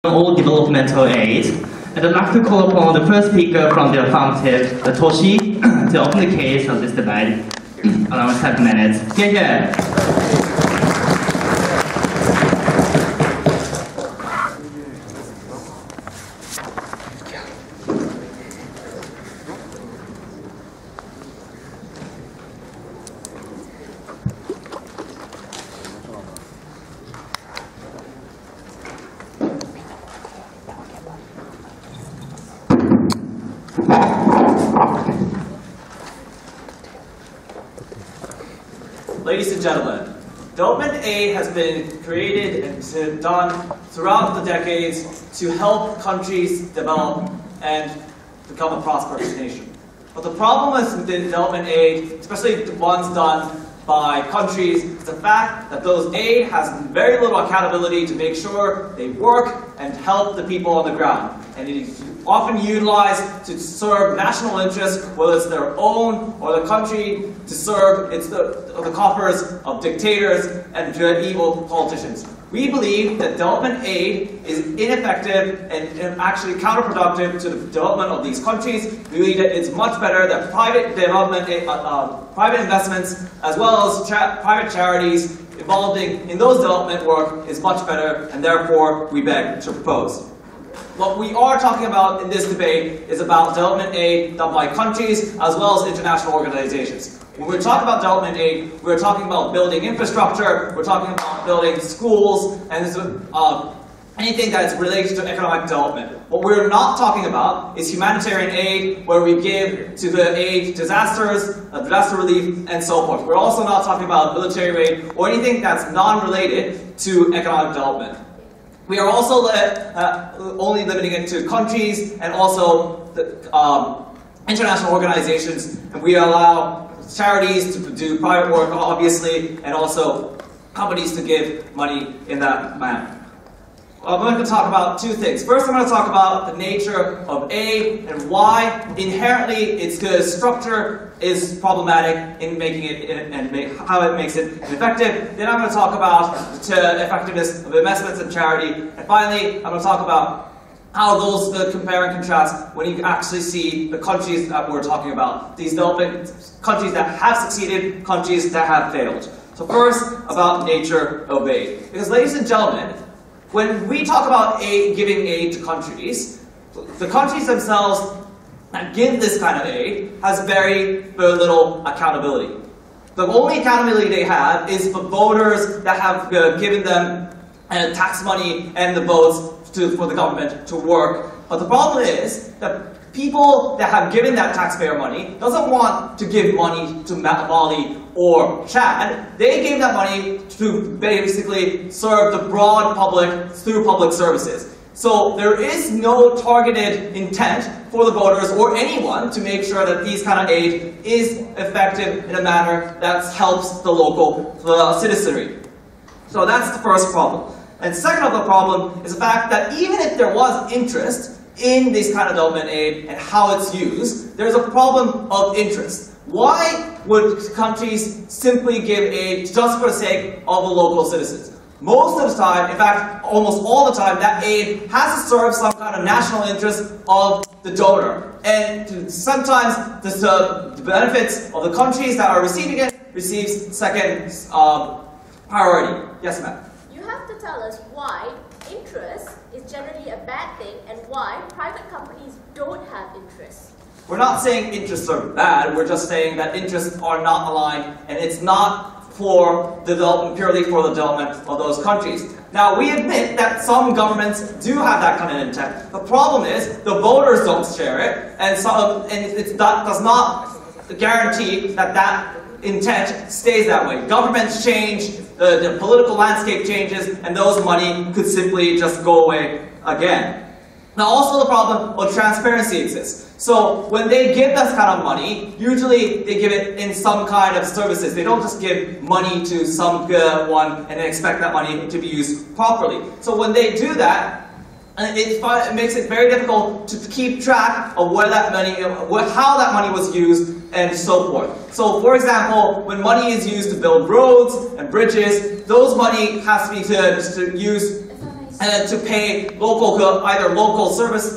all developmental aid. And I'd like to call upon the first speaker from the affirmative, Toshi, to open the case of this debate. Around 7 minutes. Yeah. Ladies and gentlemen, development aid has been created and done throughout the decades to help countries develop and become a prosperous nation. But the problem with the development aid, especially the ones done by countries, is the fact that those aid has very little accountability to make sure they work and help the people on the ground. And it is often utilized to serve national interests, whether it's their own or the country, to serve the coffers of dictators and evil politicians. We believe that development aid is ineffective and actually counterproductive to the development of these countries. We believe that it's much better that private development, private investments, as well as private charities involved in those development work is much better, and therefore we beg to propose. What we are talking about in this debate is about development aid done by countries as well as international organizations. When we're talking about development aid, we're talking about building infrastructure, we're talking about building schools, and anything that's related to economic development. What we're not talking about is humanitarian aid, where we give to the aid disasters, disaster relief, and so forth. We're also not talking about military aid or anything that's non-related to economic development. We are also only limiting it to countries and also the, international organizations, and we allow charities to do private work, obviously, and also companies to give money in that manner. I'm going to talk about two things. First, I'm going to talk about the nature of aid and why inherently its structure is problematic in making it and how it makes it ineffective. Then I'm going to talk about the effectiveness of investments in charity. And finally, I'm going to talk about how those compare and contrast when you actually see the countries that we're talking about. These developing countries that have succeeded, countries that have failed. So first, about nature of aid. Because ladies and gentlemen, when we talk about giving aid to countries, the countries themselves that give this kind of aid has very little accountability. The only accountability they have is the voters that have given them tax money and the votes for the government to work. But the problem is that people that have given that taxpayer money doesn't want to give money to Mali or Chad. They gave that money to basically serve the broad public through public services. So there is no targeted intent for the voters or anyone to make sure that these kind of aid is effective in a manner that helps the local citizenry. So that's the first problem. And second of the problem is the fact that even if there was interest in this kind of development aid and how it's used, there's a problem of interest. Why would countries simply give aid just for the sake of the local citizens? Most of the time, in fact, almost all the time, that aid has to serve some kind of national interest of the donor. And sometimes the benefits of the countries that are receiving it receives second priority. Yes, ma'am? You have to tell us why interest is generally a bad thing and why private companies don't have interest. We're not saying interests are bad, we're just saying that interests are not aligned and it's not for development, purely for the development of those countries. Now, we admit that some governments do have that kind of intent. The problem is the voters don't share it, and it does not guarantee that that intent stays that way. Governments change, the political landscape changes, and those money could simply just go away again. Now, also the problem of transparency exists. So when they give this kind of money, usually they give it in some kind of services. They don't just give money to some one and expect that money to be used properly. So when they do that, it makes it very difficult to keep track of where that money, how that money was used, and so forth. So, for example, when money is used to build roads and bridges, those money has to be used and to pay either local service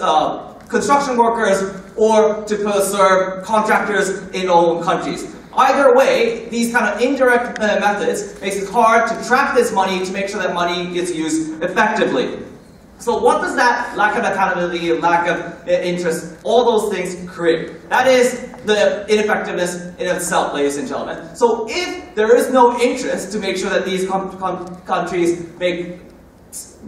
construction workers or to serve contractors in own countries. Either way, these kind of indirect methods makes it hard to track this money to make sure that money gets used effectively. So what does that lack of accountability, lack of interest, all those things create? That is the ineffectiveness in itself, ladies and gentlemen. So if there is no interest to make sure that these countries make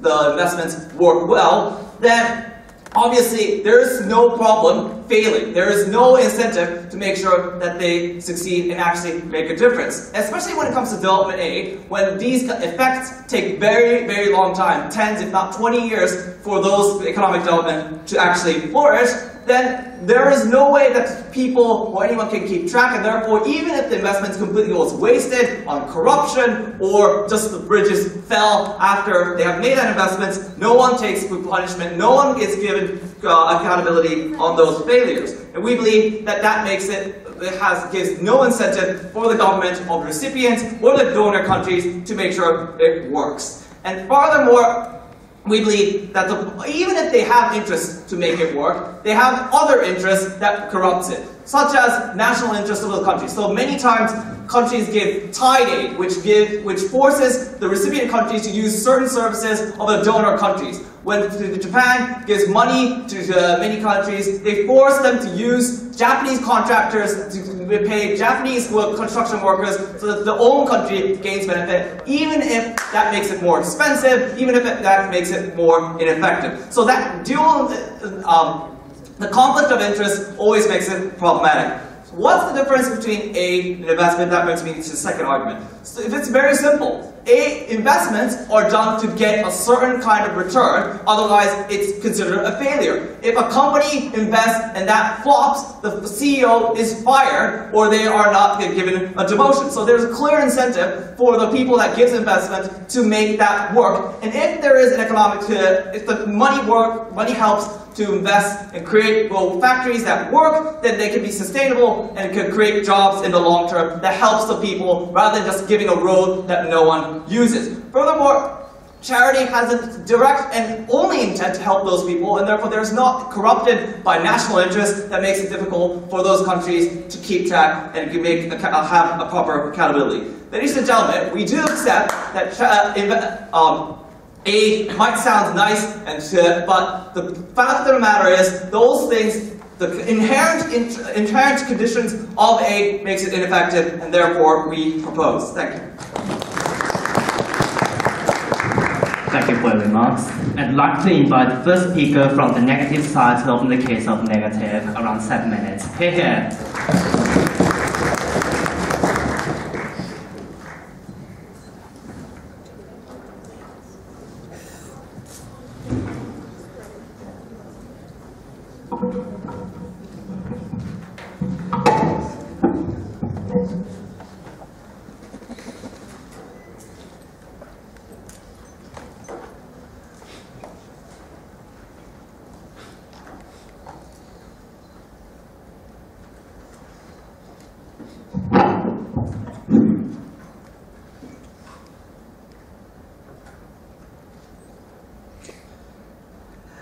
the investments work well, then obviously there is no problem failing. There is no incentive to make sure that they succeed and actually make a difference. Especially when it comes to development aid, when these effects take very, very long time, 10 if not 20 years for those economic development to actually flourish, then there is no way that people or anyone can keep track, and therefore even if the investment completely goes wasted on corruption or just the bridges fell after they have made that investment, no one takes punishment, no one is given accountability on those failures. And we believe that that makes gives no incentive for the government of recipients or the donor countries to make sure it works. And furthermore, we believe that even if they have interests to make it work, they have other interests that corrupts it, such as national interests of the country. So many times countries give tied aid, which forces the recipient countries to use certain services of the donor countries. When Japan gives money to many countries, they force them to use Japanese contractors to pay Japanese construction workers so that the own country gains benefit, even if that makes it more expensive, even if that makes it more ineffective. So that dual, the conflict of interest always makes it problematic. So what's the difference between aid and investment? That brings me to the second argument. So if it's very simple. Investments are done to get a certain kind of return, otherwise it's considered a failure. If a company invests and that flops, the CEO is fired or they are not given a demotion. So there's a clear incentive for the people that gives investment to make that work. And if there is an if the money helps to invest and create factories that work, then they can be sustainable and can create jobs in the long term that helps the people rather than just giving a road that no one uses. Furthermore, charity has a direct and only intent to help those people, and therefore there's not corrupted by national interest that makes it difficult for those countries to keep track and have a proper accountability. Ladies and gentlemen, we do accept that aid might sound nice, but the fact of the matter is, those things, the inherent conditions of aid makes it ineffective, and therefore we propose. Thank you. Thank you for your remarks. I'd like to invite the first speaker from the negative side to open the case of negative, around 7 minutes. Here.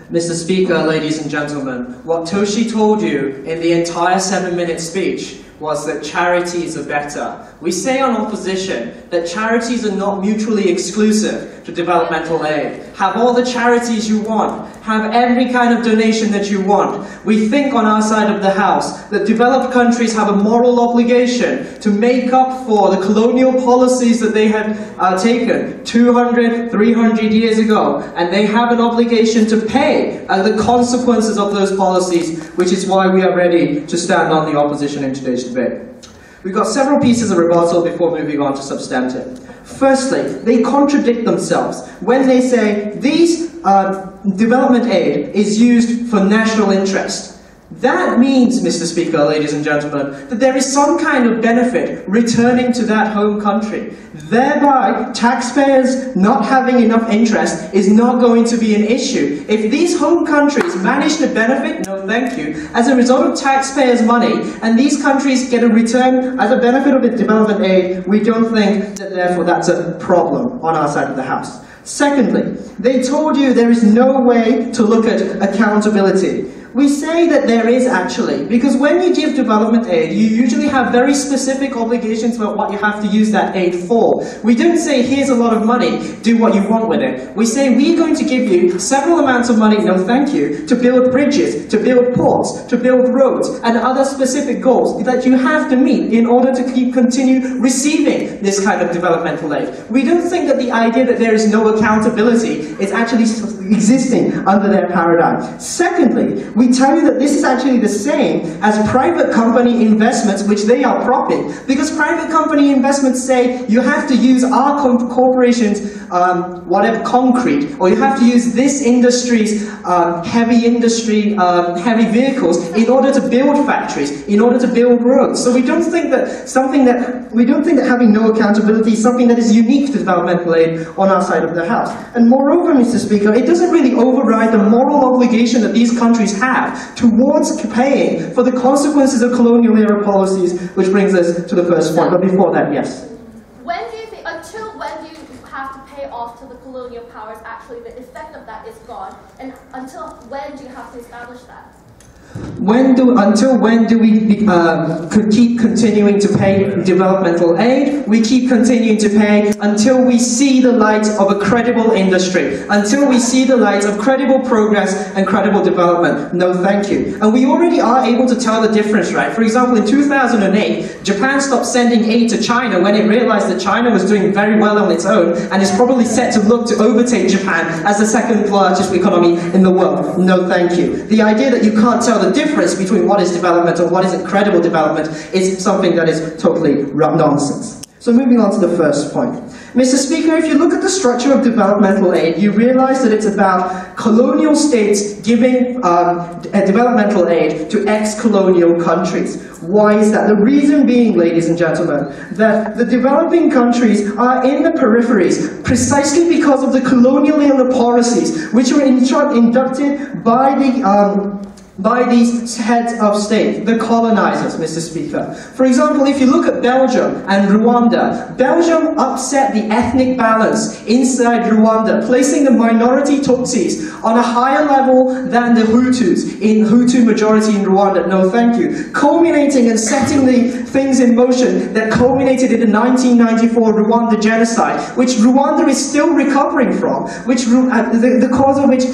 Mr. Speaker, ladies and gentlemen, what Toshi told you in the entire 7-minute speech was that charities are better. We say on opposition that charities are not mutually exclusive to developmental aid. Have all the charities you want. Have every kind of donation that you want. We think on our side of the house that developed countries have a moral obligation to make up for the colonial policies that they had taken 200, 300 years ago, and they have an obligation to pay the consequences of those policies, which is why we are ready to stand on the opposition in today's debate. We've got several pieces of rebuttal before moving on to substantive. Firstly, they contradict themselves when they say these development aid is used for national interest. That means, Mr. Speaker, ladies and gentlemen, that there is some kind of benefit returning to that home country. Thereby, taxpayers not having enough interest is not going to be an issue. If these home countries manage to benefit, no thank you, as a result of taxpayers' money, and these countries get a return as a benefit of the development aid, we don't think that therefore that's a problem on our side of the house. Secondly, they told you there is no way to look at accountability. We say that there is actually, because when you give development aid, you usually have very specific obligations about what you have to use that aid for. We don't say, here's a lot of money, do what you want with it. We say, we're going to give you several amounts of money, no thank you, to build bridges, to build ports, to build roads, and other specific goals that you have to meet in order to continue receiving this kind of developmental aid. We don't think that the idea that there is no accountability is actually existing under their paradigm. Secondly, we tell you that this is actually the same as private company investments, which they are propping, because private company investments say you have to use our corporations' whatever concrete, or you have to use this industry's heavy vehicles in order to build factories, in order to build roads. So we don't think that having no accountability is something that is unique to developmental aid on our side of the house. And moreover, Mr. Speaker, it doesn't really override the moral obligation that these countries have towards paying for the consequences of colonial era policies, which brings us to the first point. But before that, yes. When do you think, until when do you have to pay off to the colonial powers? Actually, the effect of that is gone. And until when do you have to establish that? Until when do we keep continuing to pay developmental aid? We keep continuing to pay until we see the light of a credible industry, until we see the light of credible progress and credible development. No, thank you. And we already are able to tell the difference, right? For example, in 2008, Japan stopped sending aid to China when it realized that China was doing very well on its own and is probably set to look to overtake Japan as the second largest economy in the world. No, thank you. The idea that you can't tell the difference between what is development and what is incredible development is something that is totally nonsense. So moving on to the first point. Mr. Speaker, if you look at the structure of developmental aid, you realize that it's about colonial states giving developmental aid to ex-colonial countries. Why is that? The reason being, ladies and gentlemen, that the developing countries are in the peripheries precisely because of the colonial policies which were inducted by these heads of state, the colonizers, Mr. Speaker. For example, if you look at Belgium and Rwanda, Belgium upset the ethnic balance inside Rwanda, placing the minority Tutsis on a higher level than the Hutus, in Hutu majority in Rwanda. No, thank you. Culminating and setting the things in motion that culminated in the 1994 Rwanda genocide, which Rwanda is still recovering from, which the cause of which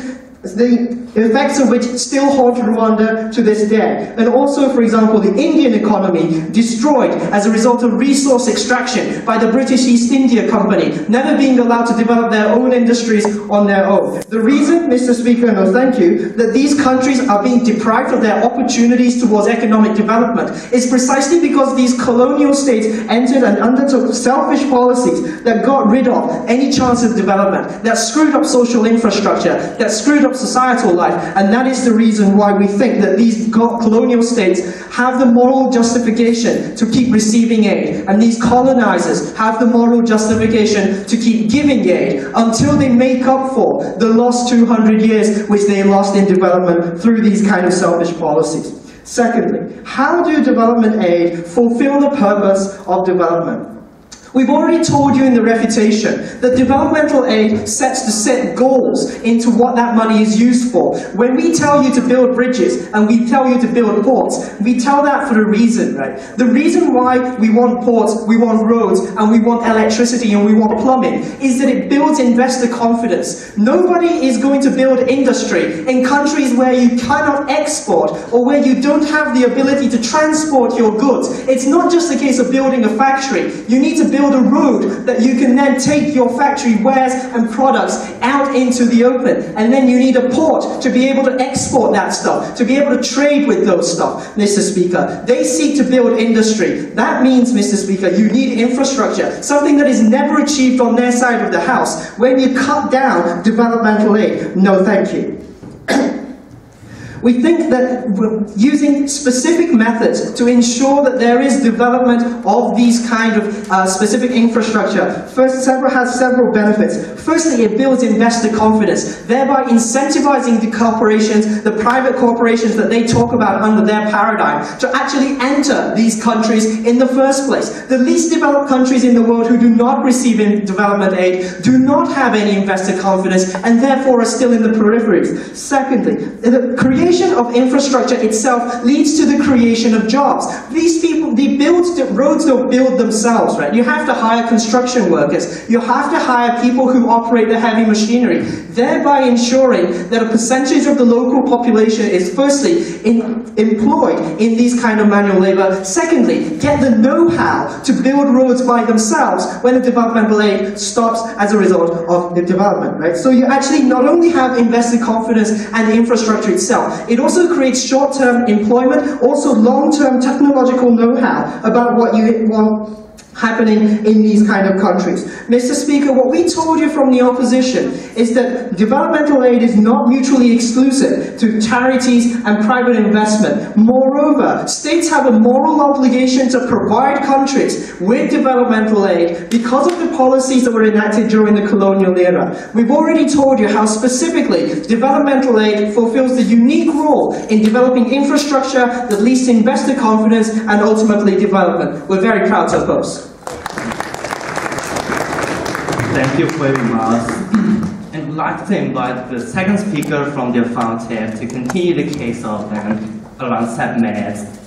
the effects of which still haunt Rwanda to this day. And also, for example, the Indian economy destroyed as a result of resource extraction by the British East India Company, never being allowed to develop their own industries on their own. The reason, Mr. Speaker, no thank you, that these countries are being deprived of their opportunities towards economic development is precisely because these colonial states entered and undertook selfish policies that got rid of any chance of development, that screwed up social infrastructure, that screwed up societal life, and that is the reason why we think that these colonial states have the moral justification to keep receiving aid, and these colonizers have the moral justification to keep giving aid until they make up for the lost 200 years which they lost in development through these kind of selfish policies. Secondly, how do development aid fulfill the purpose of development? We've already told you in the refutation that developmental aid sets to set goals into what that money is used for. When we tell you to build bridges and we tell you to build ports, we tell that for a reason, right? The reason why we want ports, we want roads, and we want electricity and we want plumbing is that it builds investor confidence. Nobody is going to build industry in countries where you cannot export or where you don't have the ability to transport your goods. It's not just a case of building a factory. You need to build a road that you can then take your factory wares and products out into the open. And then you need a port to be able to export that stuff, to be able to trade with those stuff, Mr. Speaker. They seek to build industry. That means, Mr. Speaker, you need infrastructure, something that is never achieved on their side of the house when you cut down developmental aid. No, thank you. We think that using specific methods to ensure that there is development of these kind of specific infrastructure has several benefits. Firstly, it builds investor confidence, thereby incentivizing the corporations, the private corporations that they talk about under their paradigm, to actually enter these countries in the first place. The least developed countries in the world who do not receive development aid do not have any investor confidence and therefore are still in the peripheries. Secondly, the creation of infrastructure itself leads to the creation of jobs. These people, roads don't build themselves, right? You have to hire construction workers. You have to hire people who operate the heavy machinery, thereby ensuring that a percentage of the local population is firstly employed in these kind of manual labor. Secondly, get the know-how to build roads by themselves when the developmental aid stops as a result of the development, right? So you actually not only have investor confidence and the infrastructure itself, it also creates short-term employment, also long-term technological know-how about what you want happening in these kind of countries. Mr. Speaker, what we told you from the opposition is that developmental aid is not mutually exclusive to charities and private investment. Moreover, states have a moral obligation to provide countries with developmental aid because of the policies that were enacted during the colonial era. We've already told you how specifically developmental aid fulfills the unique role in developing infrastructure that leads to investor confidence and ultimately development. We're very proud to oppose. Thank you very much. And I'd like to invite the second speaker from the fountain to continue the case of them around 7 minutes.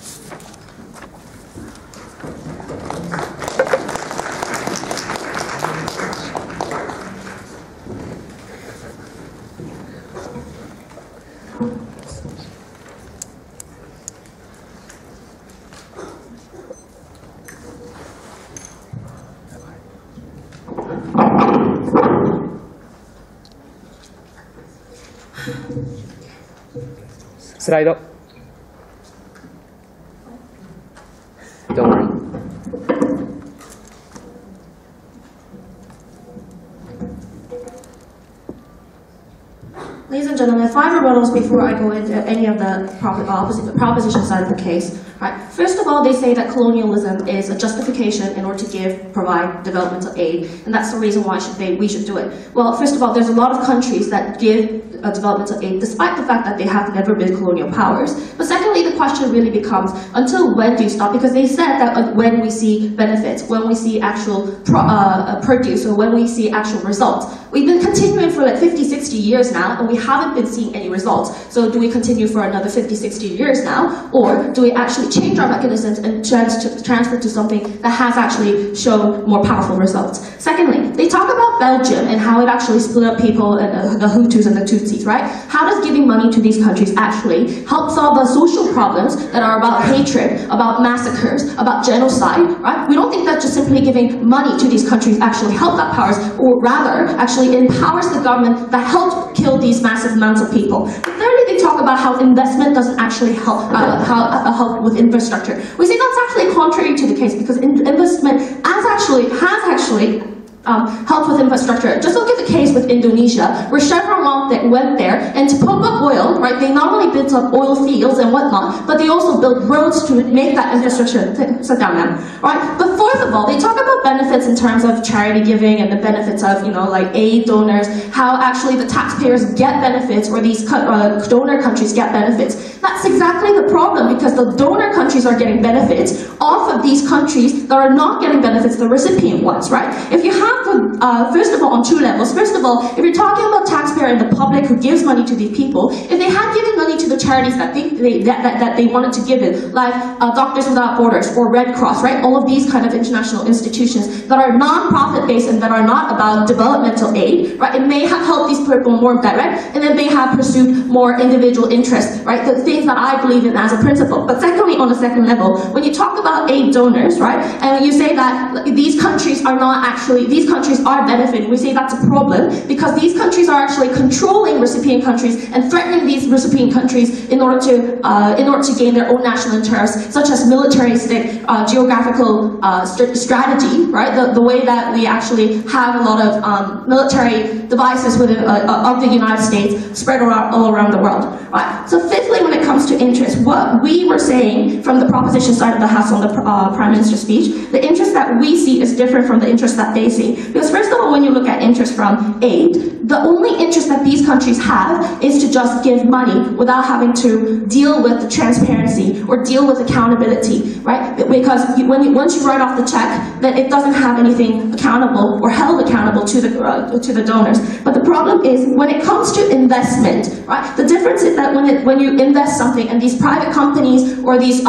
Slide up. Don't worry. Ladies and gentlemen, 5 rebuttals before I go into any of the proposition side of the case. Right. First of all, they say that colonialism is a justification in order to provide developmental aid, and that's the reason why we should do it. Well, first of all, there's a lot of countries that give developmental aid despite the fact that they have never been colonial powers. But secondly, the question really becomes, until when do you stop? Because they said that when we see benefits, when we see actual produce, or when we see actual results. We've been continuing for like 50, 60 years now, and we haven't been seeing any results. So do we continue for another 50, 60 years now? Or do we actually change our mechanisms and transfer to something that has actually shown more powerful results? Secondly, they talk about Belgium and how it actually split up people, and the Hutus and the Tutsis, right? How does giving money to these countries actually help solve the social problems that are about hatred, about massacres, about genocide, right? We don't think that just simply giving money to these countries actually help that powers, or rather, actually empowers the government that helped kill these massive amounts of people. But thirdly, they talk about how investment doesn't actually help with infrastructure. We say that's actually contrary to the case, because investment has actually helped with infrastructure. Just look at the case with Indonesia, where Chevron went there, and to pump up oil, right, they not only built up oil fields and whatnot, but they also built roads to make that infrastructure. Right? But fourth of all, they talk about benefits in terms of charity giving and the benefits of, like aid donors, how actually the taxpayers get benefits, or these donor countries get benefits. That's exactly the problem, because the donor countries are getting benefits off of these countries that are not getting benefits, the recipient ones, right? If you have first of all, on 2 levels. First of all, if you're talking about taxpayer and the public who gives money to these people, if they had given money to the charities that they wanted to give it, like Doctors Without Borders or Red Cross, right? All of these kind of international institutions that are non-profit based and that are not about developmental aid, right? It may have helped these people more direct, and it may have pursued more individual interests, right? The things that I believe in as a principle. But secondly, on the second level, when you talk about aid donors, right? And you say that these countries are not actually, these countries are benefiting. We say that's a problem because these countries are actually controlling recipient countries and threatening these recipient countries in order to gain their own national interests, such as militaristic geographical strategy, right? The way that we actually have a lot of military devices within, of the United States spread all around the world, right? So fifthly, when it comes to interest, what we were saying from the proposition side of the house on the Prime Minister's speech, the interest that we see is different from the interest that they see. Because first of all, when you look at interest from aid, the only interest that these countries have is to just give money without having to deal with the transparency or deal with accountability, right? Because once you write off the check, then it doesn't have anything accountable or held accountable to the donors. But the problem is when it comes to investment, right? The difference is that when you invest something and these private companies or these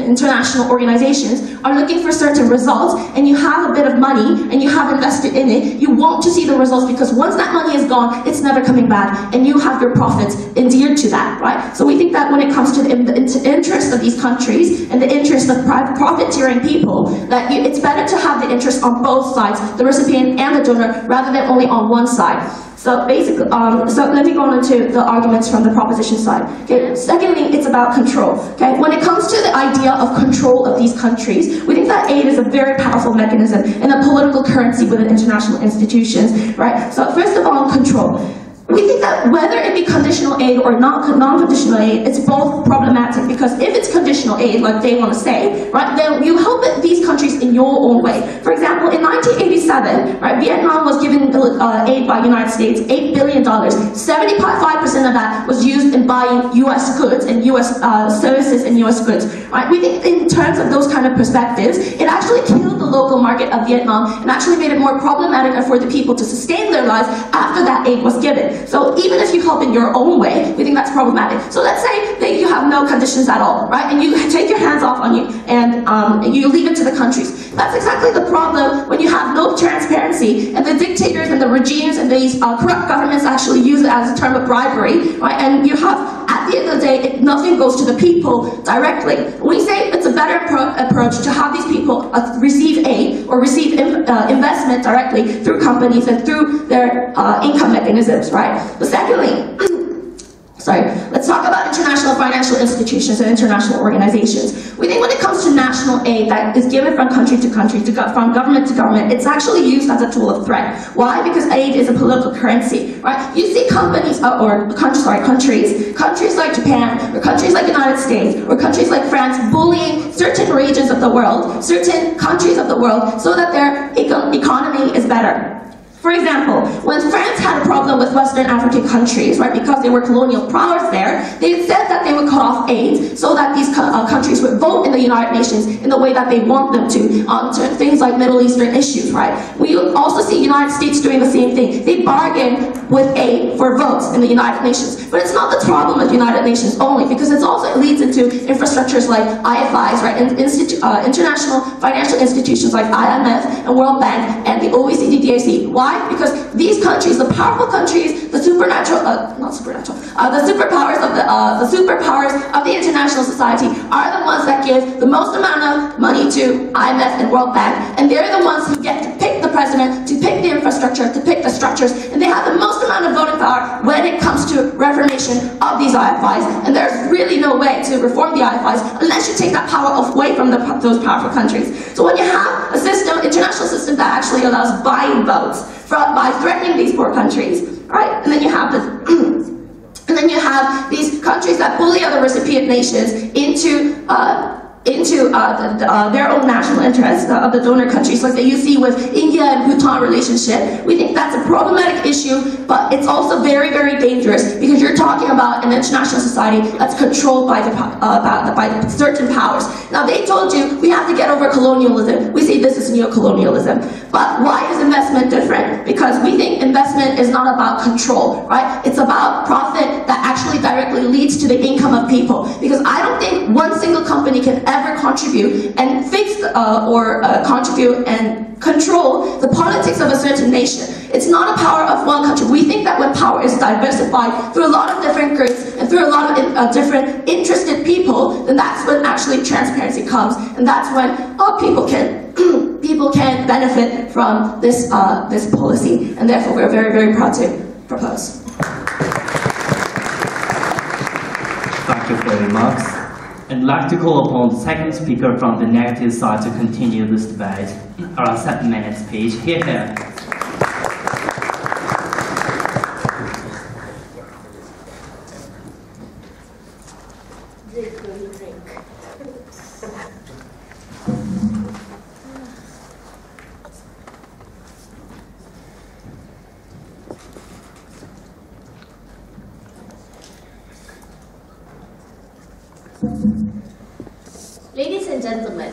international organizations are looking for certain results and you have a bit of money and you have invested in it, you want to see the results because once that money is gone, it's never coming back and you have your profits endeared to that, right? So we think that when it comes to the interest of these countries and the interest of profiteering people, that it's better to have the interest on both sides, the recipient and the donor, rather than only on one side. So basically, so let me go on to the arguments from the proposition side. Okay. Secondly, it's about control. Okay. When it comes to the idea of control of these countries, we think that aid is a very powerful mechanism and a political currency within international institutions. Right. So first of all, control. We think that whether it be conditional aid or non-conditional aid, it's both problematic because if it's conditional aid, like they want to say, right, then you help these countries in your own way. For example, in 1987, right, Vietnam was given aid by the United States, $8 billion. 75% of that was used in buying U.S. goods and U.S. services and U.S. goods. Right? We think in terms of those kind of perspectives, it actually killed the local market of Vietnam and actually made it more problematic for the people to sustain their lives after that aid was given. So even if you help in your own way, we think that's problematic. So let's say that you have no conditions at all, right? And you take your hands off on you and you leave it to the countries. That's exactly the problem when you have no transparency and the dictators and the regimes and these corrupt governments actually use it as a term of bribery, right? And you have, at the end of the day, nothing goes to the people directly. We say it's a better approach to have these people receive aid or receive investment directly through companies and through their income mechanisms, right? But secondly, let's talk about international financial institutions and international organizations. We think when it comes to national aid that is given from country to country, from government to government, it's actually used as a tool of threat. Why? Because aid is a political currency, right? You see companies, countries like Japan, or countries like the United States, or countries like France bullying certain regions of the world, certain countries of the world, so that their economy is better. For example, when France had a problem with Western African countries, right, because they were colonial powers there, they said that they would cut off aid so that these countries would vote in the United Nations in the way that they want them to on things like Middle Eastern issues, right? We also see United States doing the same thing. They bargain with aid for votes in the United Nations. But it's not the problem with United Nations only, because it leads into infrastructures like IFIs, right, and international financial institutions like IMF and World Bank and the OECD DAC. Why? Because these countries, the powerful countries, the superpowers of the international society are the ones that give the most amount of money to IMF and World Bank, and they're the ones who get to pick the president, to pick the infrastructure, to pick the structures, and they have the most amount of voting power when it comes to reformation of these IFIs. And there's really no way to reform the IFIs unless you take that power away from those powerful countries. So when you have a system, international system that actually allows buying votes by threatening these poor countries, right? And then you have these countries that bully other recipient nations into their own national interests of the donor countries, like you see with India and Bhutan relationship. We think that's a problematic issue, but it's also very, very dangerous because you're talking about an international society that's controlled by the certain powers. Now they told you we have to get over colonialism. We say this is neo-colonialism. But why is investment different? Because we think investment is not about control, right? It's about profit that actually directly leads to the income of people. Because I don't think one single company can ever contribute and contribute and control the politics of a certain nation. It's not a power of one country. We think that when power is diversified through a lot of different groups and through a lot of different interested people, then that's when actually transparency comes, and that's when people can people can benefit from this policy, and therefore we're very, very proud to propose. Thank you for your remarks. And I'd like to call upon the second speaker from the negative side to continue this debate. Around 7 minutes, please. Here. Ladies and gentlemen,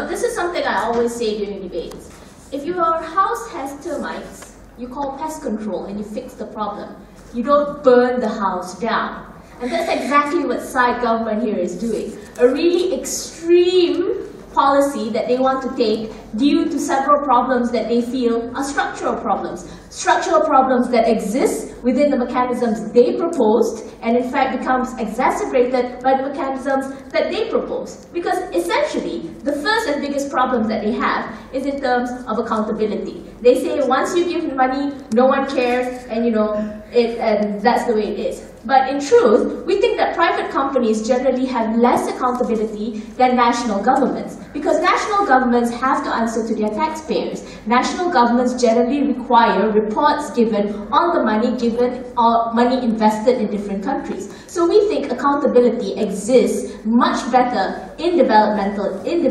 this is something I always say during debates. If your house has termites, you call pest control and you fix the problem. You don't burn the house down. And that's exactly what side government here is doing. A really extreme policy that they want to take due to several problems that they feel are structural problems. Structural problems that exist within the mechanisms they proposed and in fact becomes exacerbated by the mechanisms that they propose. Because essentially, the first and biggest problem that they have is in terms of accountability. They say once you give money, no one cares, and and that's the way it is. But in truth, we think that private companies generally have less accountability than national governments, because national governments have to answer to their taxpayers. National governments generally require reports given on the money given or money invested in different countries. So we think accountability exists much better in developmental aid.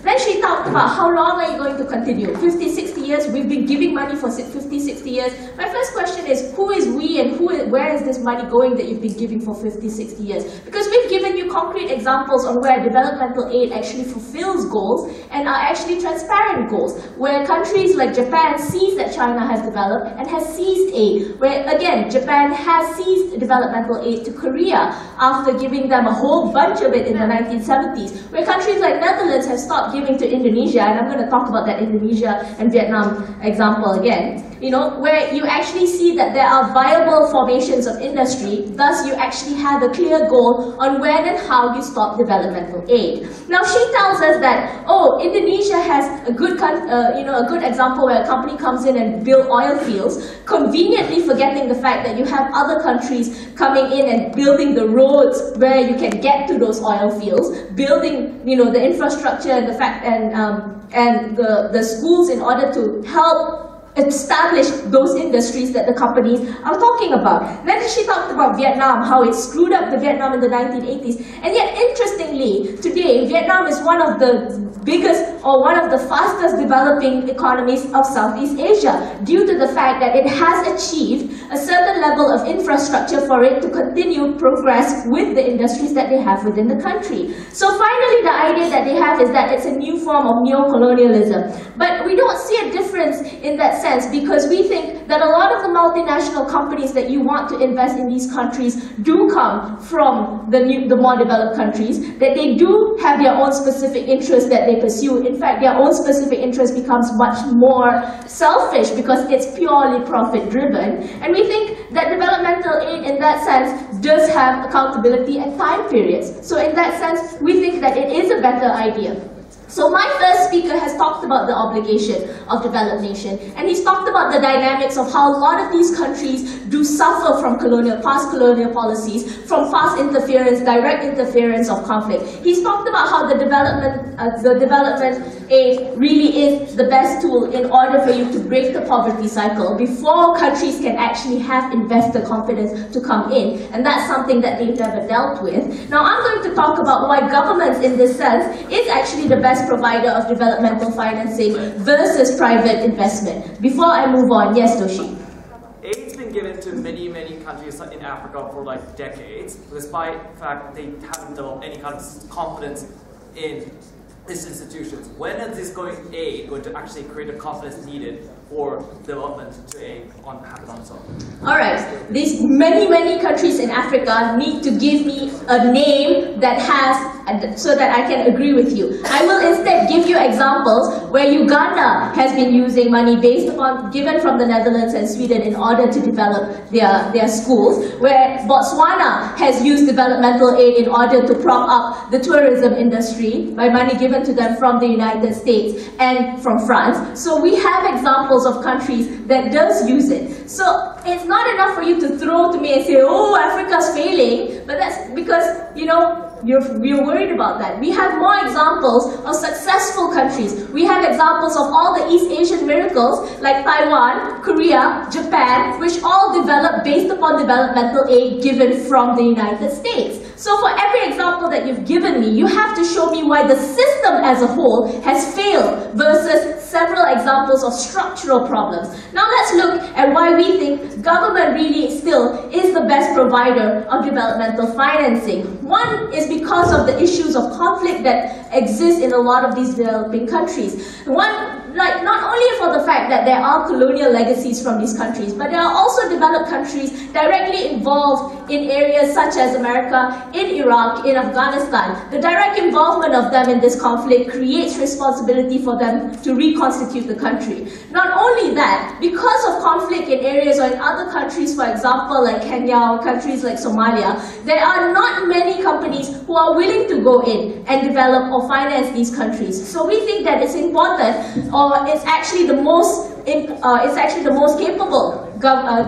Then she talked about how long are you going to continue? 50, 60 years? We've been giving money for 50, 60 years. My first question is, who is we and where is this money going that you've been giving for 50, 60 years? Because we've given you concrete examples on where developmental aid actually fulfills goals and are actually transparent goals, where countries like Japan sees that China has developed and has seized aid, where again, Japan has seized developmental aid to Korea after giving them a whole bunch of it in the 1970s, where countries like Netherlands have stopped giving to Indonesia, and I'm going to talk about that Indonesia and Vietnam example again, where you actually see that there are viable formations of industry, thus you actually have a clear goal on when and how you stop developmental aid. Now she tells us that, Indonesia has a good example where a company comes in and build oil fields, conveniently forgetting the fact that you have other countries coming in and building the roads where you can get to those oil fields, building the infrastructure and the fact and the schools in order to help establish those industries that the companies are talking about. Then she talked about Vietnam, how it screwed up the Vietnam in the 1980s. And yet, interestingly, today, Vietnam is one of the biggest or one of the fastest developing economies of Southeast Asia due to the fact that it has achieved a certain level of infrastructure for it to continue progress with the industries that they have within the country. So finally, the idea that they have is that it's a new form of neo-colonialism. But we don't see a difference in that sense, because we think that a lot of the multinational companies that you want to invest in these countries do come from the more developed countries, that they do have their own specific interests that they pursue. In fact, their own specific interest becomes much more selfish because it's purely profit-driven. And we think that developmental aid in that sense does have accountability and time periods. So in that sense, we think that it is a better idea. So my first speaker has talked about the obligation of developed nation, and he's talked about the dynamics of how a lot of these countries do suffer from past colonial policies, from past interference, direct interference of conflict. He's talked about how the development aid really is the best tool in order for you to break the poverty cycle before countries can actually have investor confidence to come in, and that's something that they've never dealt with. Now I'm going to talk about why governments in this sense is actually the best provider of developmental financing versus private investment. Before I move on, yes, Toshi. Aid's been given to many, many countries in Africa for like decades, despite the fact they haven't developed any kind of confidence in these institutions. When is this aid going to actually create the confidence needed for development to happen on its own. Alright, these many countries in Africa need to give me a name that has, so that I can agree with you. I will instead give you examples where Uganda has been using money given from the Netherlands and Sweden in order to develop their schools, where Botswana has used developmental aid in order to prop up the tourism industry by money given to them from the United States and from France. So we have examples of countries that does use it. So it's not enough for you to throw to me and say, oh, Africa's failing, but that's because, you know, we're worried about that. We have more examples of successful countries. We have examples of all the East Asian miracles like Taiwan, Korea, Japan, which all developed based upon developmental aid given from the United States. So for every example that you've given me, you have to show me why the system as a whole has failed versus several examples of structural problems. Now let's look at why we think government really still is the best provider of developmental financing. One is because of the issues of conflict that exist in a lot of these developing countries. Not only for the fact that there are colonial legacies from these countries, but there are also developed countries directly involved in areas such as America, in Iraq, in Afghanistan. The direct involvement of them in this conflict creates responsibility for them to reconstitute the country. Not only that, because of conflict in areas or in other countries, for example, like Kenya or countries like Somalia, there are not many companies who are willing to go in and develop or finance these countries. So we think that it's important, or it's actually the most capable.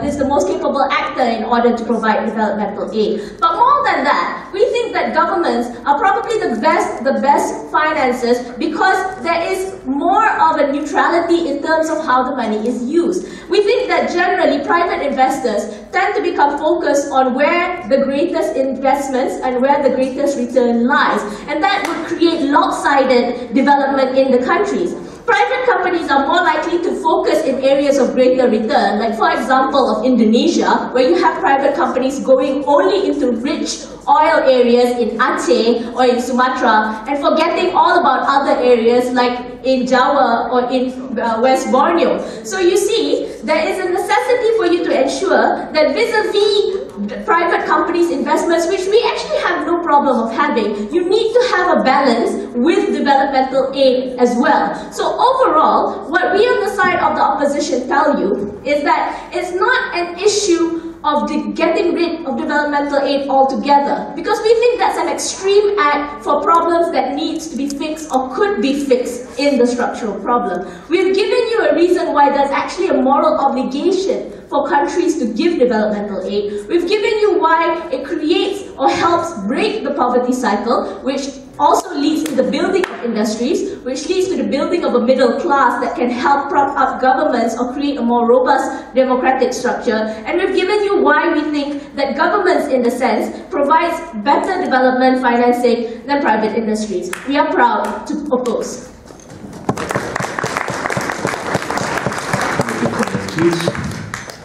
Is the most capable actor in order to provide developmental aid. But more than that, we think that governments are probably the best financiers because there is more of a neutrality in terms of how the money is used. We think that generally private investors tend to become focused on where the greatest investments and where the greatest return lies, and that would create lopsided development in the countries. Private companies are more likely to focus in areas of greater return, like for example of Indonesia, where you have private companies going only into rich oil areas in Aceh or in Sumatra and forgetting all about other areas like in Java or in West Borneo. So you see, there is a necessity for you to ensure that vis-a-vis private companies' investments, which we actually have no problem of having, you need to have a balance with developmental aid as well. So overall, what we on the side of the opposition tell you is that it's not an issue of getting rid of developmental aid altogether, because we think that's an extreme act for problems that needs to be fixed or could be fixed in the structural problem. We've given you a reason why there's actually a moral obligation for countries to give developmental aid. We've given you why it creates or helps break the poverty cycle, which also leads to the building of industries, which leads to the building of a middle class that can help prop up governments or create a more robust democratic structure. And we've given you why we think that governments, in a sense, provides better development financing than private industries. We are proud to oppose.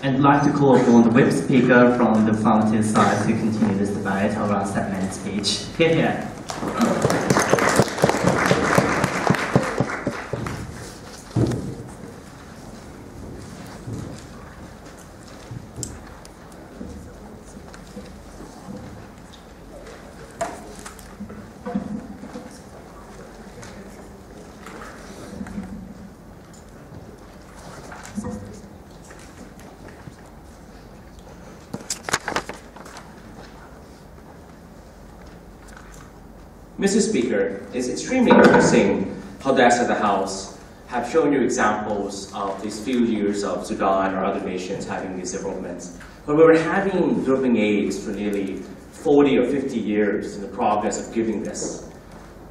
And I'd like to call upon the whip speaker from the fountain side to continue this debate around 7 minutes speech. Here. Mr. Speaker, it's extremely interesting how the rest of the House have shown you examples of these few years of Sudan or other nations having these developments. But we were having developing aids for nearly 40 or 50 years in the progress of giving this.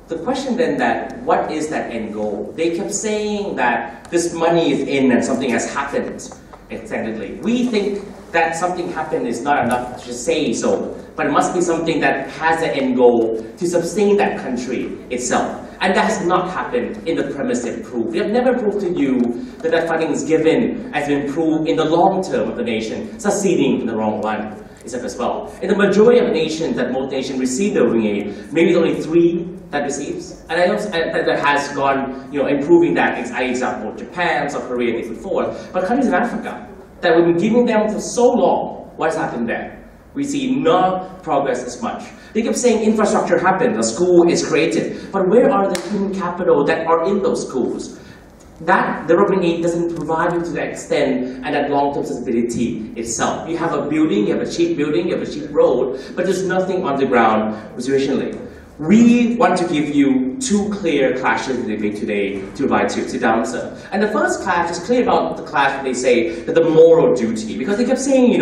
The question then that, what is that end goal? They kept saying that this money is in and something has happened, technically. We think that something happened is not enough to just say so, but it must be something that has an end goal to sustain that country itself. And that has not happened in the premise they've proved. We have never proved to you that that funding is given has been proved in the long term of the nation, succeeding in the wrong one, except as well. In the majority of nations that most nations receive developing aid, maybe only 3 that receives, and I know that has gone, improving that. I example Japan, South Korea, and so forth. But countries in Africa that we've been giving them for so long, what's happened there? We see no progress as much. They keep saying infrastructure happened, a school is created, but where are the human capital that are in those schools? That development aid doesn't provide you to that extent and that long-term sustainability itself. You have a building, you have a cheap building, you have a cheap road, but there's nothing on the ground situationally. We want to give you two clear clashes in the debate today to provide to answer. And the first clash is clear about the clash where they say that the moral duty, because they kept saying,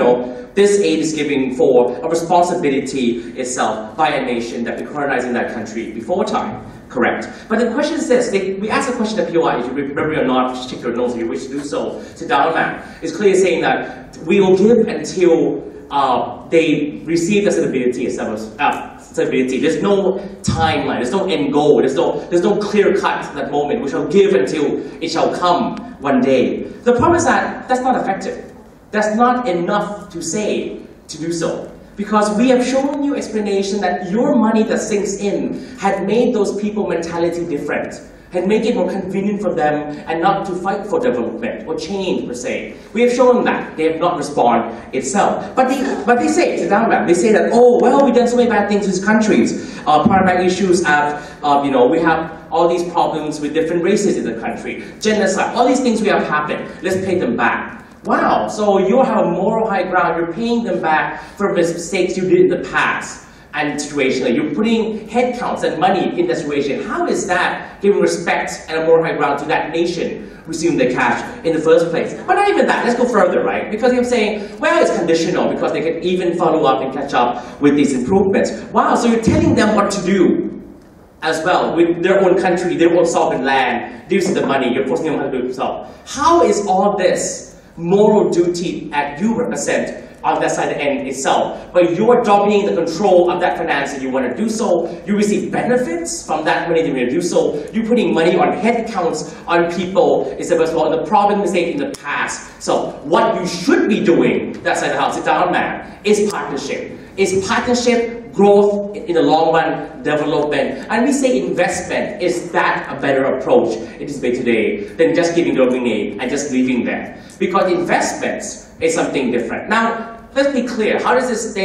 this aid is giving for a responsibility itself by a nation that been colonizing that country before time. Correct. But the question is this, we asked a question at POI, if you remember or not, just check your notes if you wish to do so, to Dalman. It's clearly saying that we will give until they receive the stability. There's no timeline, there's no end goal, there's no clear cut at that moment. We shall give until it shall come one day. The problem is that that's not effective. That's not enough to say to do so. Because we have shown you explanation that your money that sinks in had made those people mentality different, had made it more convenient for them and not to fight for development or change per se. We have shown that they have not responded itself. But they say, it's down back, they say that, oh, well, we've done so many bad things to these countries. Parliamentary issues have, we have all these problems with different races in the country, genocide, all these things we have happened. Let's pay them back. Wow, so you have a moral high ground, you're paying them back for mistakes you did in the past. And situationally, you're putting headcounts and money in that situation. How is that giving respect and a moral high ground to that nation receiving the cash in the first place? But not even that, let's go further, right? Because you're saying, well, it's conditional because they can even follow up and catch up with these improvements. Wow, so you're telling them what to do as well with their own country, their own sovereign land, using the money, you're forcing them to do it themselves. How is all this moral duty that you represent on that side of the end itself, but you're dominating the control of that finance and you want to do so, you receive benefits from that money that you want to do so, you're putting money on head counts on people instead of well, the problem is made in the past. So what you should be doing, that side of the house, sit down man, is partnership. Is partnership, growth in the long run, development. And we say investment, is that a better approach in this debate today than just giving development aid and just leaving there? Because investments is something different. Now, let's be clear, how does this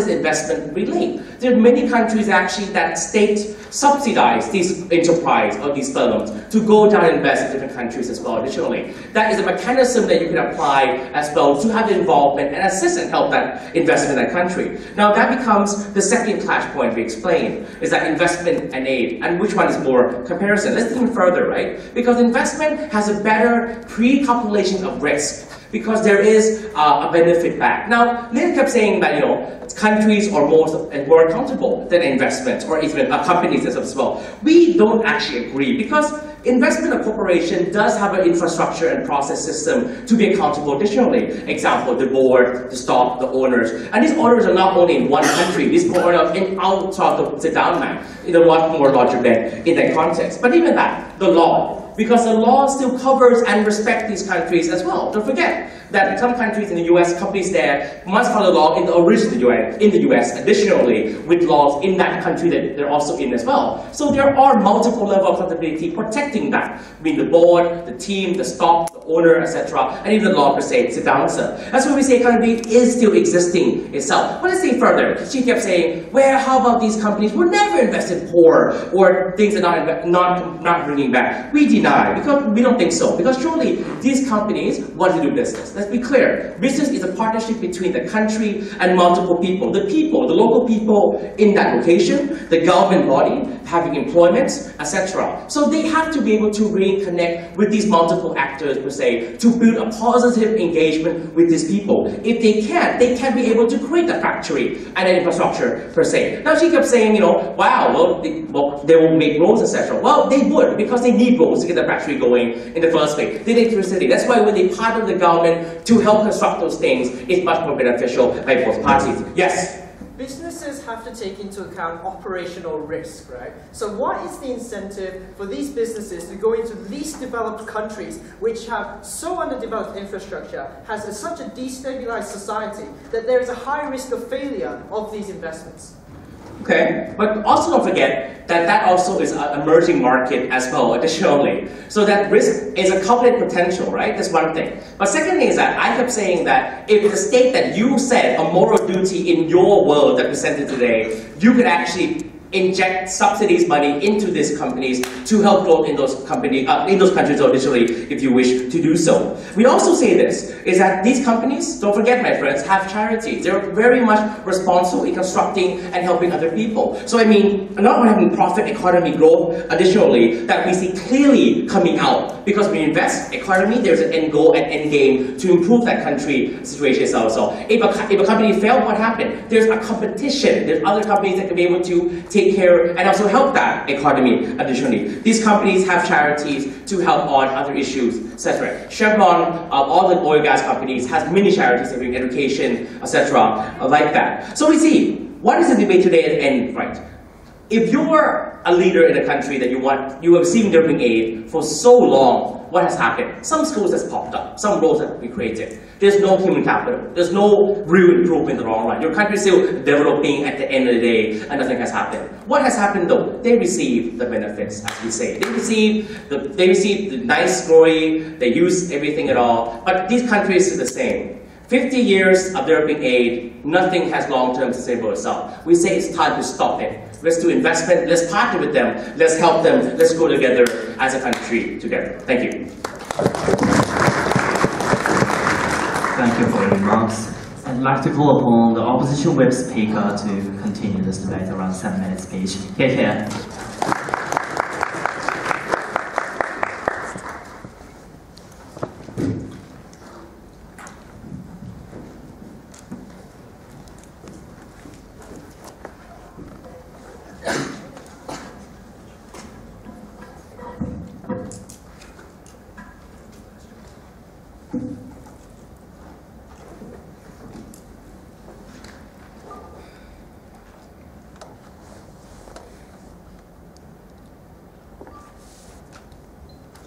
investment relate? There are many countries actually that state subsidize these enterprise or these firms to go down and invest in different countries as well additionally. That is a mechanism that you can apply as well to have involvement and assist and help that investment in that country. Now that becomes the second clash point we explained, is that investment and aid, and which one is more comparison. Let's think further, right? Because investment has a better pre-calculation of risk, because there is a benefit back. Now, Lynn kept saying that countries are more accountable than investments or even companies as well. We don't actually agree, because investment in a corporation does have an infrastructure and process system to be accountable additionally. Example, the board, the stock, the owners. And these owners are not only in one country, these owners are outside of the downline in a lot more larger than in that context. But even that, the law. Because the law still covers and respects these countries as well. Don't forget that in some countries in the US, companies there must follow the law in the original US, in the US, additionally with laws in that country that they're also in as well. So there are multiple levels of accountability protecting that. I mean the board, the team, the stock, the owner, etc. And even the law per se, it's a balancer. That's why we say accountability is still existing itself. But let's say further, she kept saying, well, how about these companies would never invest in poor or things that are not bringing back? We deny, because we don't think so. Because surely these companies want to do business. Let's be clear. Business is a partnership between the country and multiple people. The people, the local people in that location, the government body, having employment, etc. So they have to be able to really connect with these multiple actors per se to build a positive engagement with these people. If they can be able to create a factory and an infrastructure per se. Now she kept saying, wow, well, they will make roads, etc. Well, they would, because they need roads to get the factory going in the first place. They need electricity. That's why when they partner with the government to help construct those things, it's much more beneficial by both parties. Yes? Businesses have to take into account operational risk, right? So what is the incentive for these businesses to go into least developed countries which have so underdeveloped infrastructure, has such a destabilized society that there is a high risk of failure of these investments? Okay, but also don't forget that that also is an emerging market as well, additionally. So that risk is a covenant potential, right? That's one thing. But second thing is that I kept saying that if the state that you said a moral duty in your world that presented today, you could actually inject subsidies money into these companies to help growth in those companies, in those countries, additionally, if you wish to do so. We also say this, is that these companies, don't forget my friends, have charities. They're very much responsible in constructing and helping other people. So I mean, not only having profit economy growth, additionally, that we see clearly coming out. Because when you invest economy, there's an end goal and end game to improve that country situation also. If a company failed, what happened? There's a competition. There's other companies that can be able to take care and also help that economy additionally. These companies have charities to help on other issues, etc. Chevron, all the oil gas companies, has many charities doing education, etc. Like that. So we see, what is the debate today at the end, right? If you're a leader in a country that you have received development aid for so long, what has happened? Some schools has popped up, some roads have been created. There's no human capital. There's no real improvement in the long run. Your country is still developing at the end of the day, and nothing has happened. What has happened though? They receive the benefits, as we say. They receive the nice glory. They use everything at all. But these countries are the same. 50 years of developing aid, nothing has long-term sustainable itself. We say it's time to stop it. Let's do investment, let's partner with them, let's help them, let's go together as a country together. Thank you. Thank you for your remarks. I'd like to call upon the opposition whip speaker to continue this debate around 7 minutes each. Here.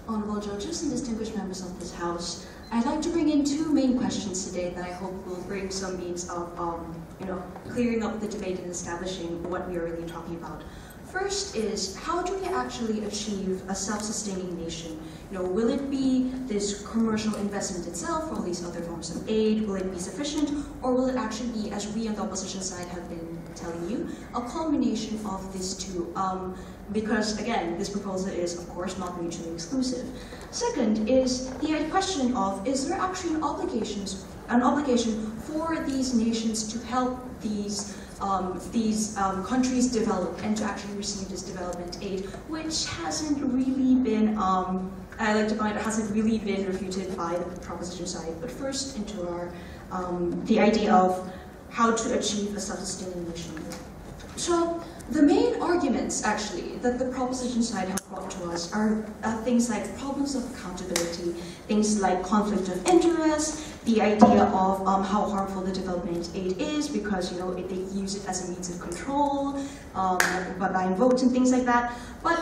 Honorable judges and distinguished members of this House, I'd like to bring in two main questions today that I hope will bring some means of, clearing up the debate and establishing what we are really talking about. First is, how do we actually achieve a self-sustaining nation? Will it be this commercial investment itself, or these other forms of aid? Will it be sufficient, or will it actually be, as we on the opposition side have been telling you, a culmination of these two? Because again, this proposal is of course not mutually exclusive. Second is the question of, is there actually an obligation for these nations to help these countries develop and to actually receive this development aid, which hasn't really been, I like to find it hasn't really been refuted by the proposition side. But first into our, the idea of how to achieve a self-sustaining nation. So the main arguments actually that the proposition side have brought to us are things like problems of accountability, things like conflict of interest, the idea of how harmful the development aid is because they use it as a means of control, by buying votes and things like that. But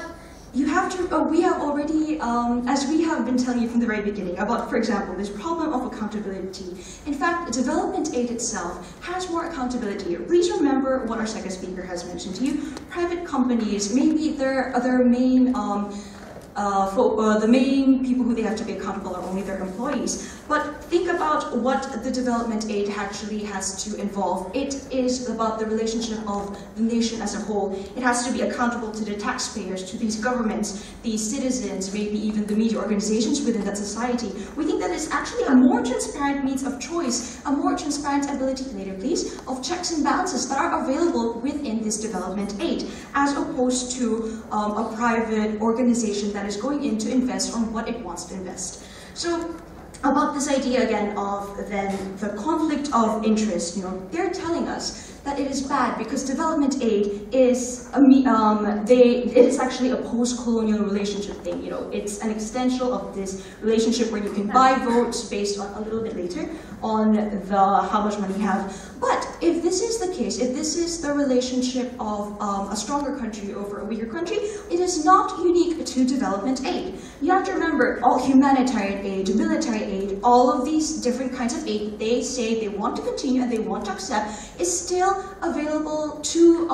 you have to, we have already, as we have been telling you from the very beginning about, for example, this problem of accountability. In fact, development aid itself has more accountability. Please remember what our second speaker has mentioned to you. Private companies, maybe their main, the main people who they have to be accountable are only their employees. But think about what the development aid actually has to involve. It is about the relationship of the nation as a whole. It has to be accountable to the taxpayers, to these governments, these citizens, maybe even the media organizations within that society. We think that it's actually a more transparent means of choice, a more transparent ability, later please, of checks and balances that are available within this development aid, as opposed to a private organization that is going in to invest on what it wants to invest. So, about this idea again of then the conflict of interest, they're telling us that it is bad because development aid is it is actually a post-colonial relationship thing. It's an extension of this relationship where you can buy votes based on a little bit later on how much money you have. But if this is the case, if this is the relationship of a stronger country over a weaker country, it is not unique to development aid. You have to remember, all humanitarian aid, military aid, all of these different kinds of aid, they say they want to continue and they want to accept, is still available to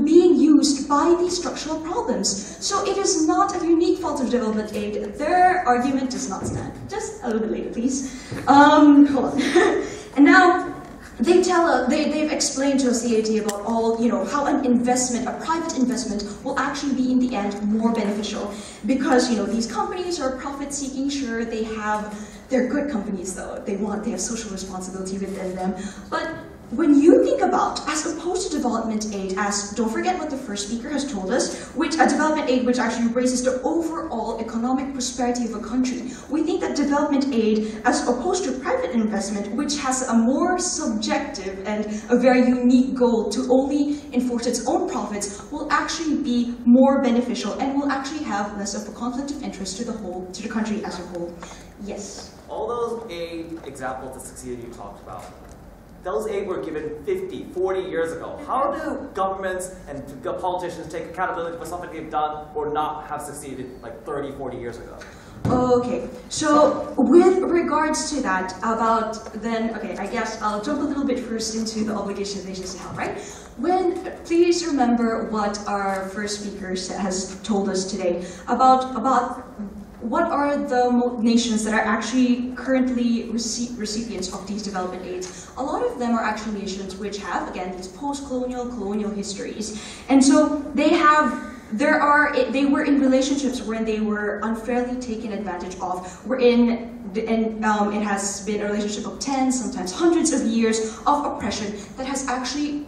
being used by these structural problems. So it is not a unique fault of development aid. Their argument does not stand. Just a little bit later, please. Hold on. And now, they've explained to us the idea about how an investment, a private investment, will actually be in the end more beneficial. Because, these companies are profit-seeking, sure, they're good companies though. They have social responsibility within them. But when you think about, as opposed to development aid, don't forget what the first speaker has told us, which a development aid which actually raises the overall economic prosperity of a country. We think that development aid, as opposed to private investment, which has a more subjective and a very unique goal to only enforce its own profits, will actually be more beneficial and will actually have less of a conflict of interest to the country as a whole. Yes? All those aid examples that succeeded you talked about, those aid were given 50, 40 years ago. How do governments and politicians take accountability for something they've done or not have succeeded like 30, 40 years ago? Okay, so with regards to that, I guess I'll jump a little bit first into the obligation of nations to help, right? Please remember what our first speaker has told us today about what are the nations that are actually currently recipients of these development aids. A lot of them are actually nations which have, again, these post-colonial, colonial histories. And so they were in relationships where they were unfairly taken advantage of. It has been a relationship of tens, sometimes hundreds of years of oppression that has actually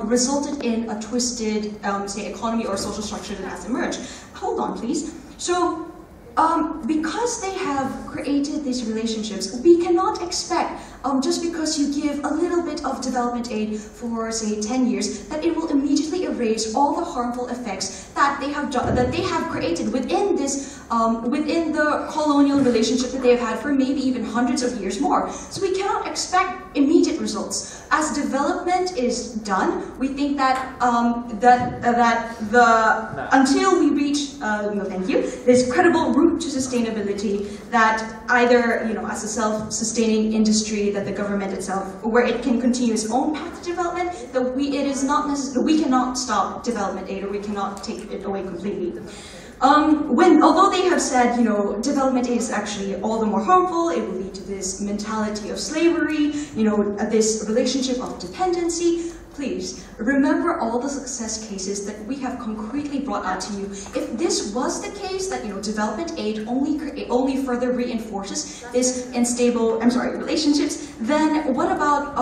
resulted in a twisted, say, economy or social structure that has emerged. Hold on, please. So, because they have created these relationships, we cannot expect, just because you give a little bit of development aid for, say, 10 years, that it will immediately erase all the harmful effects that they have created within the colonial relationship that they have had for maybe even hundreds of years more. So we cannot expect immediate results. As development is done, we think that until we reach this credible route to sustainability, that either as a self-sustaining industry, that the government itself, where it can continue its own path to development, that we cannot stop development aid, or we cannot take it away completely. Although they have said, development aid is actually all the more harmful, it will lead to this mentality of slavery, this relationship of dependency, please remember all the success cases that we have concretely brought out to you. If this was the case, that development aid only further reinforces this unstable, relationships, then what about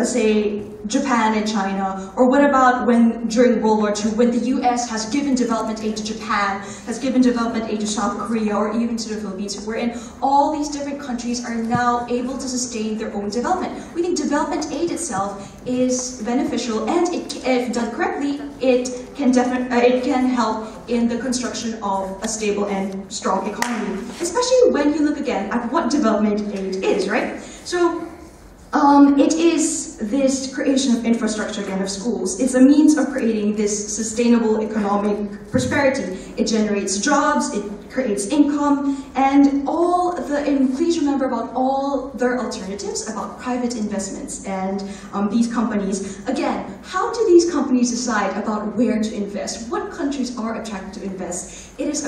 say Japan and China, or what about during World War II, when the US has given development aid to Japan, has given development aid to South Korea, or even to the Philippines, wherein all these different countries are now able to sustain their own development. We think development aid itself is beneficial, and if done correctly, it can help in the construction of a stable and strong economy, especially when you look again at what development aid is, right? So it is this creation of infrastructure, again, of schools. It's a means of creating this sustainable economic prosperity. It generates jobs, it creates income, and please remember about all their alternatives, about private investments and these companies. Again, how do these companies decide about where to invest? What countries are attracted to invest? It is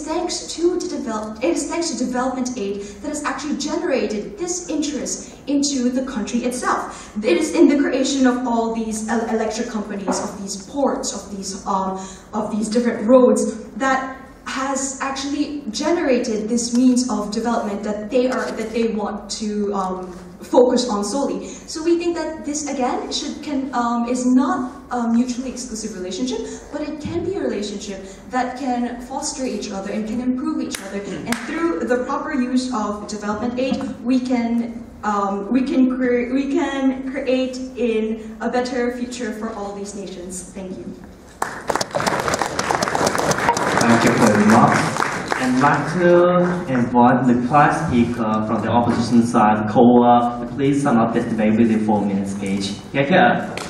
thanks to development aid that has actually generated this interest into the country itself. It is in the creation of all these electric companies, of these ports, of these different roads, that has actually generated this means of development that they want to focus on solely. So we think that this again is not a mutually exclusive relationship, but it can be a relationship that can foster each other and can improve each other. And through the proper use of development aid, we can create in a better future for all these nations. Thank you. Thank you for the remarks. And I'd like to invite the class speaker from the opposition side, Kowa, to please sum up this debate with a 4-minute speech. Kaycee.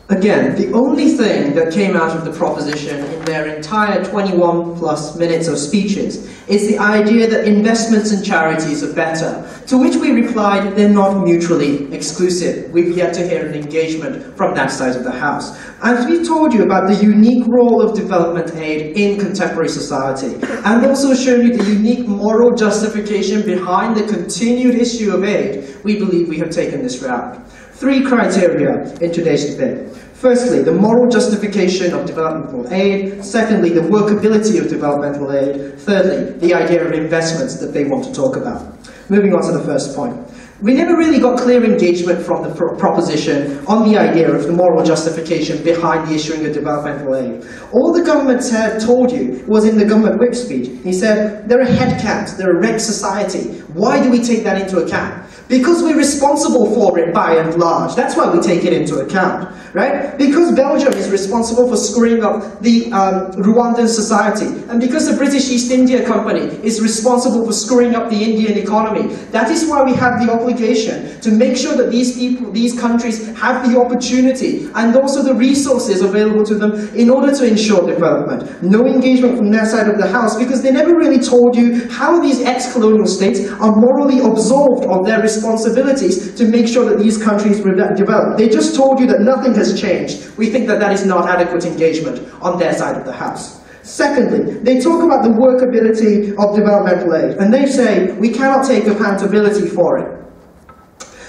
Again, the only thing that came out of the proposition in their entire 21 plus minutes of speeches is the idea that investments and charities are better, to which we replied they're not mutually exclusive. We've yet to hear an engagement from that side of the House. As we've told you about the unique role of development aid in contemporary society, and also shown you the unique moral justification behind the continued issue of aid, we believe we have taken this route. 3 criteria in today's debate. Firstly, the moral justification of developmental aid. Secondly, the workability of developmental aid. Thirdly, the idea of investments that they want to talk about. Moving on to the first point. We never really got clear engagement from the proposition on the idea of the moral justification behind the issuing of developmental aid. All the government had told you was in the government whip speech. He said, they're a headcount, they're a red society. Why do we take that into account? Because we're responsible for it by and large. That's why we take it into account, right? Because Belgium is responsible for screwing up the Rwandan society, and because the British East India Company is responsible for screwing up the Indian economy. That is why we have the obligation to make sure that these countries have the opportunity and also the resources available to them in order to ensure development. No engagement from their side of the House, because they never really told you how these ex-colonial states are morally absolved of their responsibilities to make sure that these countries develop. They just told you that nothing has changed. We think that that is not adequate engagement on their side of the House. Secondly, they talk about the workability of developmental aid, and they say we cannot take accountability for it.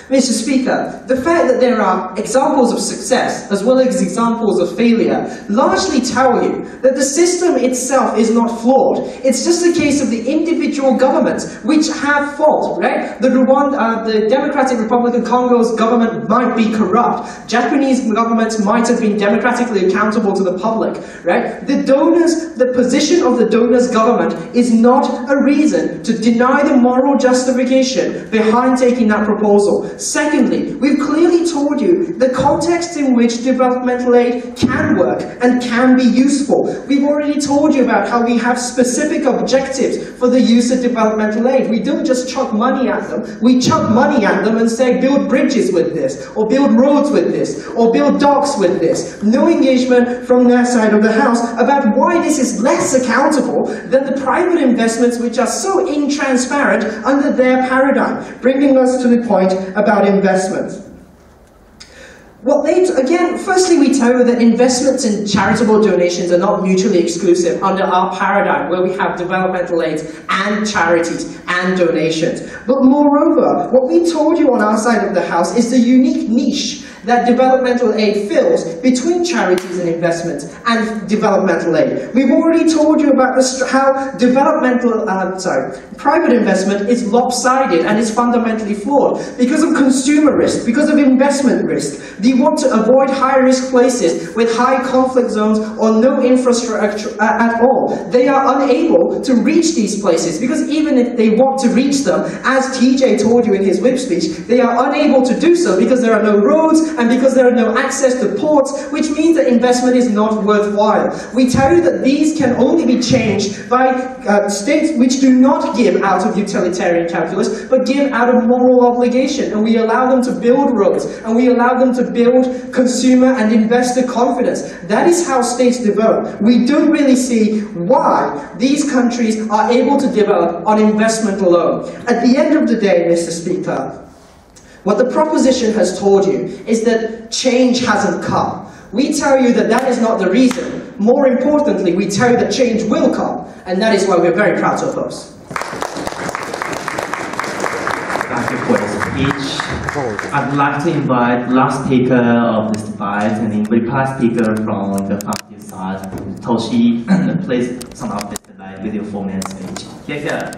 Mr. Speaker, the fact that there are examples of success as well as examples of failure largely tell you that the system itself is not flawed. It's just a case of the individual governments which have fault, right? The Democratic Republic of Congo's government might be corrupt. Japanese governments might have been democratically accountable to the public, right? The position of the donor's government is not a reason to deny the moral justification behind taking that proposal. Secondly, we've clearly told you the context in which developmental aid can work and can be useful. We've already told you about how we have specific objectives for the use of developmental aid. We don't just chuck money at them. We chuck money at them and say, build bridges with this, or build roads with this, or build docks with this. No engagement from their side of the House about why this is less accountable than the private investments which are so intransparent under their paradigm, bringing us to the point about investments. Firstly, we tell you that investments in charitable donations are not mutually exclusive under our paradigm, where we have developmental aids and charities and donations. But moreover, what we told you on our side of the House is the unique niche that developmental aid fills between charities and investments and developmental aid. We've already told you about how private investment is lopsided and is fundamentally flawed because of consumer risk, because of investment risk. They want to avoid high-risk places with high conflict zones or no infrastructure at all. They are unable to reach these places because even if they want to reach them, as TJ told you in his whip speech, they are unable to do so because there are no roads and because there are no access to ports, which means that investment is not worthwhile. We tell you that these can only be changed by states which do not give out of utilitarian calculus, but give out of moral obligation, and we allow them to build roads, and we allow them to build consumer and investor confidence. That is how states develop. We don't really see why these countries are able to develop on investment alone. At the end of the day, Mr. Speaker, what the proposition has told you is that change hasn't come. We tell you that that is not the reason. More importantly, we tell you that change will come, and that is why we're very proud to oppose. Thank you for the speech. I'd like to invite the last speaker of this debate, and the last speaker from the affirmative side, Toshi. Please sum up this debate with your 4-minute speech. Kaycee.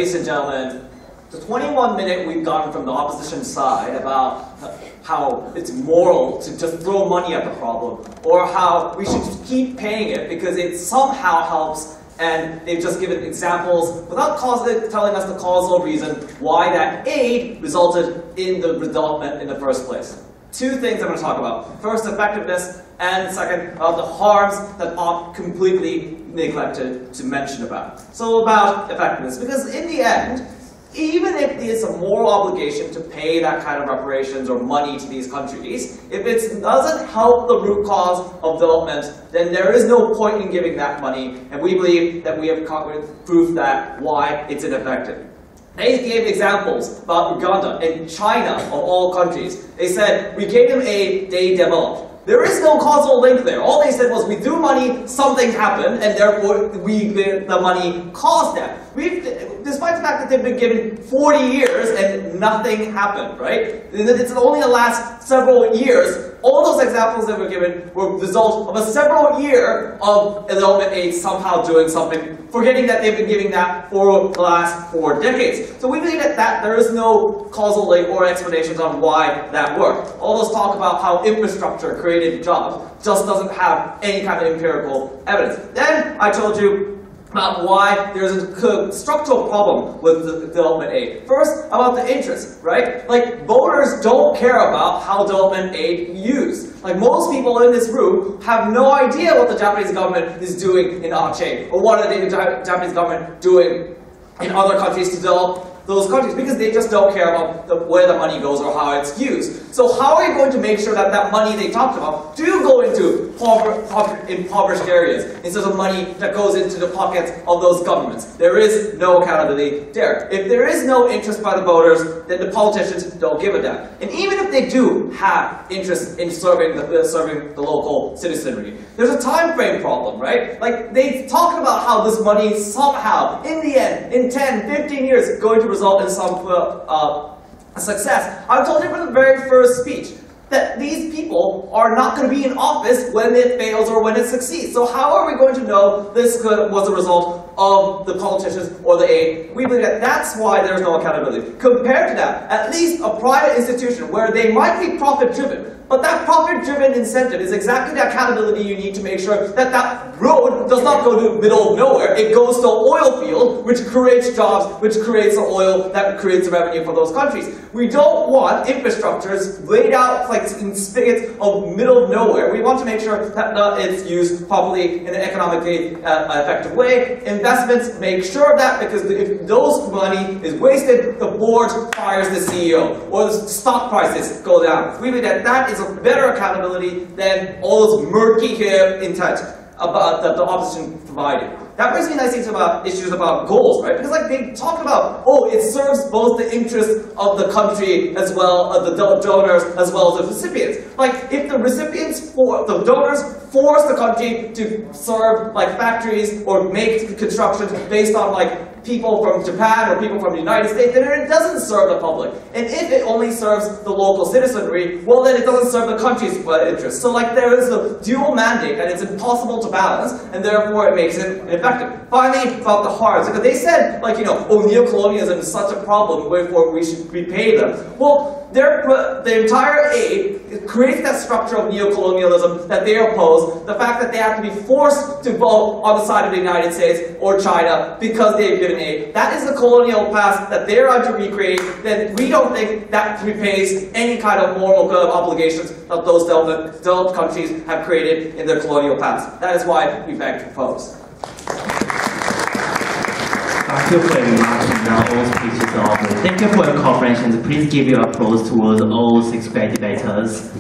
ladies and gentlemen, the 21 minute we've gotten from the opposition side about how it's moral to just throw money at the problem, or how we should just keep paying it because it somehow helps, and they've just given examples without telling us the causal reason why that aid resulted in the development in the first place. Two things I'm going to talk about. First, effectiveness, and second, about the harms that are completely neglected to mention about. So about effectiveness, because in the end, even if it's a moral obligation to pay that kind of reparations or money to these countries, if it doesn't help the root cause of development, then there is no point in giving that money, and we believe that we have proof that why it's ineffective. They gave examples about Uganda and China, of all countries. They said, we gave them aid, they developed. There is no causal link there. All they said was, we threw money, something happened, and therefore the money caused that. Despite the fact that they've been given 40 years and nothing happened, right? It's only the last several years. All those examples that were given were the result of a several year of development aid somehow doing something, forgetting that they've been giving that for the last 4 decades. So we believe that there is no causal link or explanations on why that worked. All those talk about how infrastructure created jobs just doesn't have any kind of empirical evidence. Then I told you about why there's a structural problem with the development aid. First, about the interest, right? Like, voters don't care about how development aid is used. Like, most people in this room have no idea what the Japanese government is doing in Aceh, or what are the Japanese government doing in other countries to develop those countries, because they just don't care about where the money goes or how it's used. So how are you going to make sure that that money they talked about do go into impoverished areas instead of money that goes into the pockets of those governments? There is no accountability there. If there is no interest by the voters, then the politicians don't give a damn. And even if they do have interest in serving the local citizenry, there's a time frame problem, right? Like, they talk about how this money somehow, in the end, in 10, 15 years, is going to result in some success. I told you from the very first speech that these people are not going to be in office when it fails or when it succeeds. So how are we going to know this was a result of the politicians or the aid? We believe that that's why there's no accountability. Compared to that, at least a private institution where they might be profit-driven, but that profit-driven incentive is exactly the accountability you need to make sure that that road does not go to the middle of nowhere. It goes to an oil field, which creates jobs, which creates the oil that creates revenue for those countries. We don't want infrastructures laid out like in spigots of middle of nowhere. We want to make sure that it's used properly in an economically effective way. Investments make sure of that, because if those money is wasted, the board fires the CEO, or the stock prices go down. We believe that that is a better accountability than all those murky intent about that the opposition provided. That brings me nicely to about issues about goals, right? Because like they talk about, oh, it serves both the interests of the country as well as the donors as well as the recipients. Like if the the donors force the country to serve like factories or make construction based on like people from Japan or people from the United States, then it doesn't serve the public. And if it only serves the local citizenry, well then it doesn't serve the country's interests. So like there is a dual mandate and it's impossible to balance, and therefore it makes it ineffective. Finally, about the harms, because they said like, oh, neocolonialism is such a problem, therefore we should repay them. Well, the entire aid creates that structure of neocolonialism that they oppose, the fact that they have to be forced to vote on the side of the United States or China because they've given aid. That is the colonial past that they're trying to recreate. Then we don't think that repays any kind of moral obligations that those developed countries have created in their colonial past. That is why we beg to propose. Thank you very much. Now all speeches are over. Thank you for your cooperation. Please give your applause towards all 6 great debaters.